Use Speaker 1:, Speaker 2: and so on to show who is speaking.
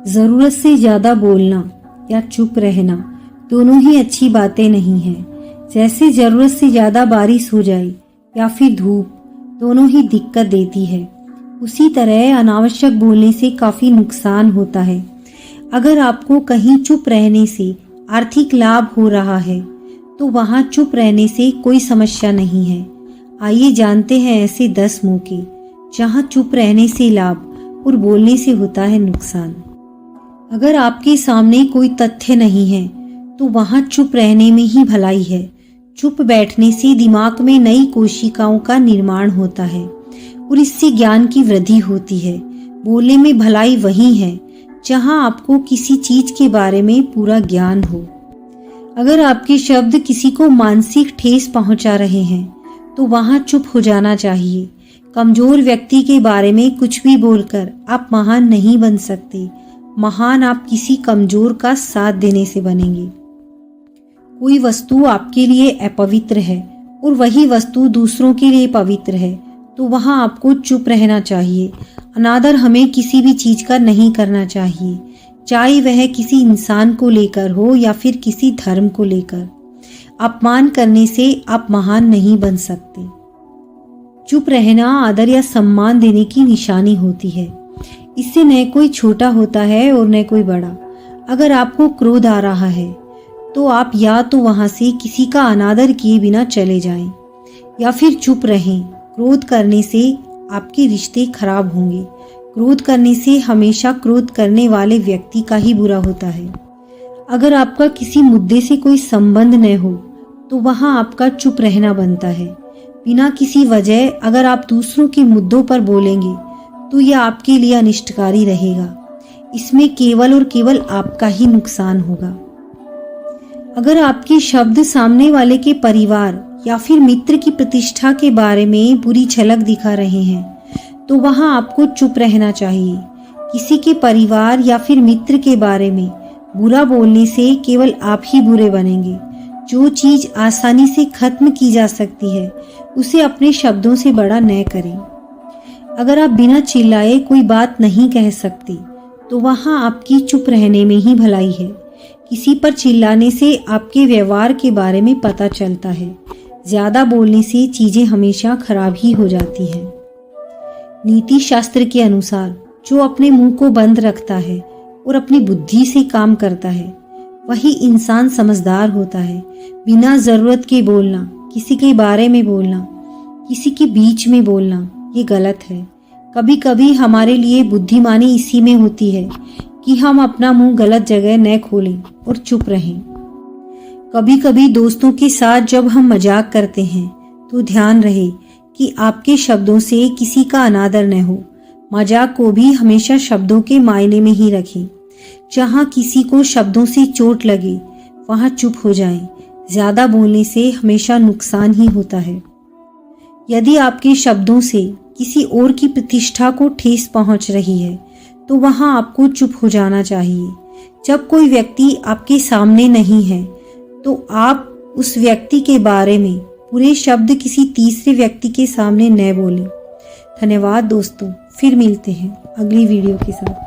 Speaker 1: ज़रूरत से ज़्यादा बोलना या चुप रहना दोनों ही अच्छी बातें नहीं हैं। जैसे ज़रूरत से ज़्यादा बारिश हो जाए या फिर धूप, दोनों ही दिक्कत देती है, उसी तरह अनावश्यक बोलने से काफ़ी नुकसान होता है। अगर आपको कहीं चुप रहने से आर्थिक लाभ हो रहा है तो वहाँ चुप रहने से कोई समस्या नहीं है। आइए जानते हैं ऐसे 10 मौके जहाँ चुप रहने से लाभ और बोलने से होता है नुकसान। अगर आपके सामने कोई तथ्य नहीं है तो वहाँ चुप रहने में ही भलाई है। चुप बैठने से दिमाग में नई कोशिकाओं का निर्माण होता है और इससे ज्ञान की वृद्धि होती है। बोलने में भलाई वही है जहाँ आपको किसी चीज के बारे में पूरा ज्ञान हो। अगर आपके शब्द किसी को मानसिक ठेस पहुंचा रहे हैं तो वहां चुप हो जाना चाहिए। कमजोर व्यक्ति के बारे में कुछ भी बोलकर आप महान नहीं बन सकते। महान आप किसी कमजोर का साथ देने से बनेंगे। कोई वस्तु आपके लिए अपवित्र है और वही वस्तु दूसरों के लिए पवित्र है तो वहां आपको चुप रहना चाहिए। अनादर हमें किसी भी चीज का नहीं करना चाहिए, चाहे वह किसी इंसान को लेकर हो या फिर किसी धर्म को लेकर। अपमान करने से आप महान नहीं बन सकते। चुप रहना आदर या सम्मान देने की निशानी होती है। इससे न कोई छोटा होता है और न कोई बड़ा। अगर आपको क्रोध आ रहा है तो आप या तो वहां से किसी का अनादर किए बिना चले जाएं या फिर चुप रहें। क्रोध करने से आपके रिश्ते खराब होंगे। क्रोध करने से हमेशा क्रोध करने वाले व्यक्ति का ही बुरा होता है। अगर आपका किसी मुद्दे से कोई संबंध न हो तो वहां आपका चुप रहना बनता है। बिना किसी वजह अगर आप दूसरों के मुद्दों पर बोलेंगे तो यह आपके लिए अनिष्टकारी रहेगा। इसमें केवल और केवल आपका ही नुकसान होगा। अगर आपके शब्द सामने वाले के परिवार या फिर मित्र की प्रतिष्ठा के बारे में बुरी झलक दिखा रहे हैं तो वहां आपको चुप रहना चाहिए। किसी के परिवार या फिर मित्र के बारे में बुरा बोलने से केवल आप ही बुरे बनेंगे। जो चीज आसानी से खत्म की जा सकती है उसे अपने शब्दों से बड़ा न करें। अगर आप बिना चिल्लाए कोई बात नहीं कह सकते तो वहां आपकी चुप रहने में ही भलाई है। किसी पर चिल्लाने से आपके व्यवहार के बारे में पता चलता है। ज्यादा बोलने से चीजें हमेशा खराब ही हो जाती हैं। नीति शास्त्र के अनुसार जो अपने मुंह को बंद रखता है और अपनी बुद्धि से काम करता है वही इंसान समझदार होता है। बिना जरूरत के बोलना, किसी के बारे में बोलना, किसी के बीच में बोलना ये गलत है। कभी कभी हमारे लिए बुद्धिमानी इसी में होती है कि हम अपना मुंह गलत जगह न खोलें और चुप रहें। कभी कभी दोस्तों के साथ जब हम मजाक करते हैं तो ध्यान रहे कि आपके शब्दों से किसी का अनादर न हो। मजाक को भी हमेशा शब्दों के मायने में ही रखें। जहां किसी को शब्दों से चोट लगे वहां चुप हो जाएं। ज्यादा बोलने से हमेशा नुकसान ही होता है। यदि आपके शब्दों से किसी और की प्रतिष्ठा को ठेस पहुंच रही है तो वहां आपको चुप हो जाना चाहिए। जब कोई व्यक्ति आपके सामने नहीं है तो आप उस व्यक्ति के बारे में बुरे शब्द किसी तीसरे व्यक्ति के सामने न बोलें। धन्यवाद दोस्तों, फिर मिलते हैं अगली वीडियो के साथ।